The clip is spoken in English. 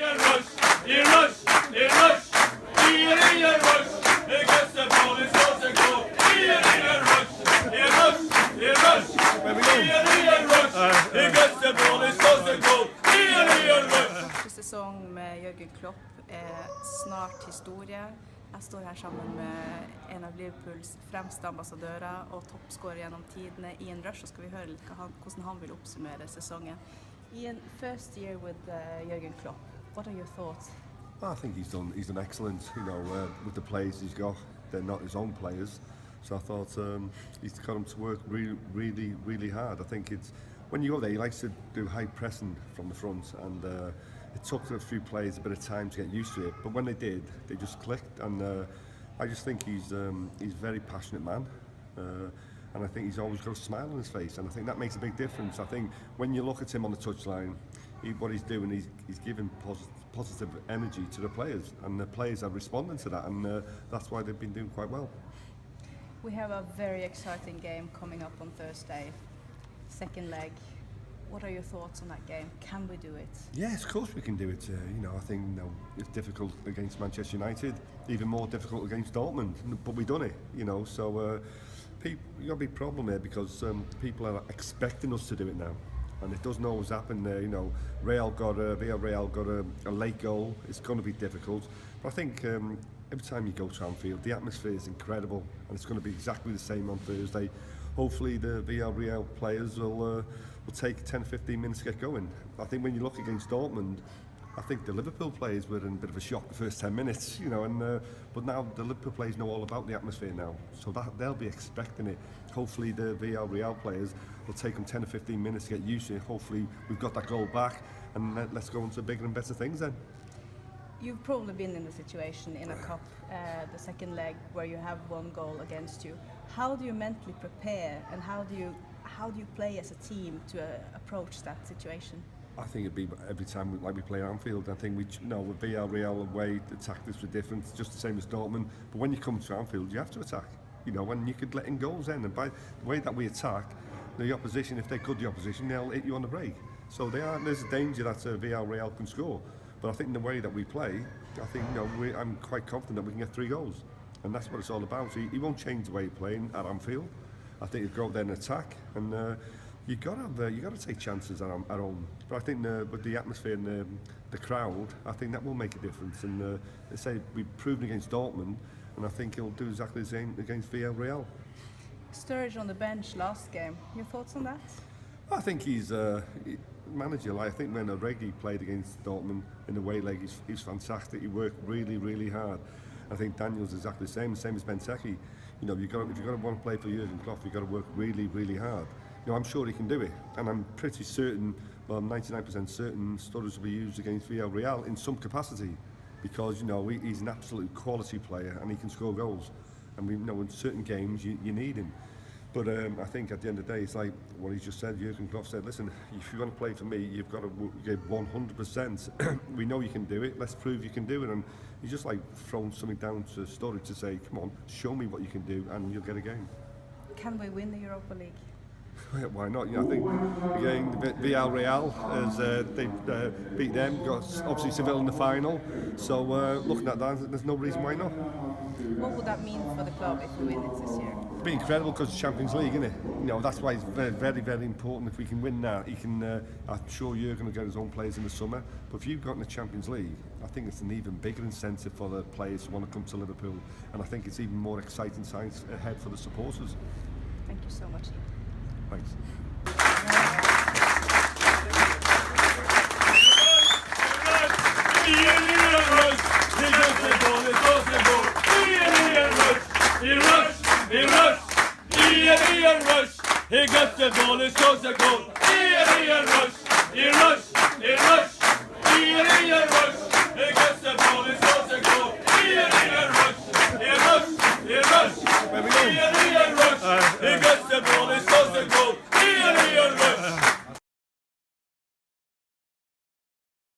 real rush, he rush, he rush, he real rush, he gets the ball, he scores a goal, he real rush, he rush, he rush, he real rush, he gets the ball, he scores a goal, he real rush. Første sesong med Jürgen Klopp snart historie. Jeg står her sammen med en av Liverpools fremste ambassadører og toppskårer gjennom tidene, Ian Rush, og skal vi høre litt hvordan han vil oppsummere sesongen. Ian, first year with Jürgen Klopp, what are your thoughts? I think he's done excellent, with the players he's got. They're not his own players, so I thought he's got them to work really, really hard. I think it's, when you go there, he likes to do high pressing from the front, and it took a few players a bit of time to get used to it, but when they did, they just clicked, and I just think he's a very passionate man, and I think he's always got a smile on his face, and I think that makes a big difference. I think when you look at him on the touchline, what he's doing, he's giving positive energy to the players, and the players are responding to that, and that's why they've been doing quite well. We have a very exciting game coming up on Thursday, second leg. What are your thoughts on that game? Can we do it? Yes, of course we can do it. I think it's difficult against Manchester United, even more difficult against Dortmund, but we've done it. So you got a big problem here because people are expecting us to do it now, and it doesn't always happen. Villarreal got a late goal. It's going to be difficult, but I think every time you go to Anfield, the atmosphere is incredible, and it's going to be exactly the same on Thursday. Hopefully the Villarreal players will take 10-15 minutes to get going. I think when you look against Dortmund, I think the Liverpool players were in a bit of a shock the first 10 minutes, but now the Liverpool players know all about the atmosphere now, so that they'll be expecting it. Hopefully the Villarreal players will take them 10 or 15 minutes to get used to it. Hopefully we've got that goal back, and let's go on to bigger and better things then. You've probably been in the situation in a cup, the second leg, where you have one goal against you. How do you mentally prepare, and how do you play as a team to approach that situation? I think it'd be every time we play Anfield. I think with Villarreal away, the tactics were different, just the same as Dortmund. But when you come to Anfield, you have to attack. And you could let in goals in, and by the way that we attack, the opposition, if they're good, the opposition, they'll hit you on the break. So there's a danger that Villarreal can score. But I think in the way that we play, I think I'm quite confident that we can get 3 goals, and that's what it's all about. So he won't change the way he's playing at Anfield. I think he'll go out there and attack, and you got to take chances at home. But I think with the atmosphere and the crowd, I think that will make a difference. And they say we've proven against Dortmund, and I think he'll do exactly the same against Villarreal. Sturridge on the bench last game. Your thoughts on that? I think he's manager. I think when Origi played against Dortmund in the away leg, he's fantastic. He worked really, really hard. I think Daniel's exactly the same as Benteke. If you've got to want to play for Jürgen Klopp, you've got to work really, really hard. I'm sure he can do it, and I'm pretty certain, well, I'm 99% certain Sturridge will be used against Villarreal in some capacity, because he's an absolute quality player and he can score goals. And we know in certain games you need him. But I think at the end of the day, it's like what he just said. Jürgen Klopp said, listen, if you want to play for me, you've got to give 100%. We know you can do it. Let's prove you can do it. And he's just like thrown something down to Sturridge to say, come on, show me what you can do, and you'll get a game. Can we win the Europa League? Why not? I think again, Villarreal, as they beat them, got obviously Seville in the final. So looking at that, there's no reason why not. What would that mean for the club if we win it this year? It'd be incredible because it's Champions League, isn't it? That's why it's very, very, very important. If we can win that, he can. I'm sure Jürgen will get his own players in the summer. But if you've got in the Champions League, I think it's an even bigger incentive for the players who want to come to Liverpool, and I think it's even more exciting times ahead for the supporters. Thank you so much. Thanks. He gets the ball, he scores a goal. He rush. He gets the ball, he scores a goal.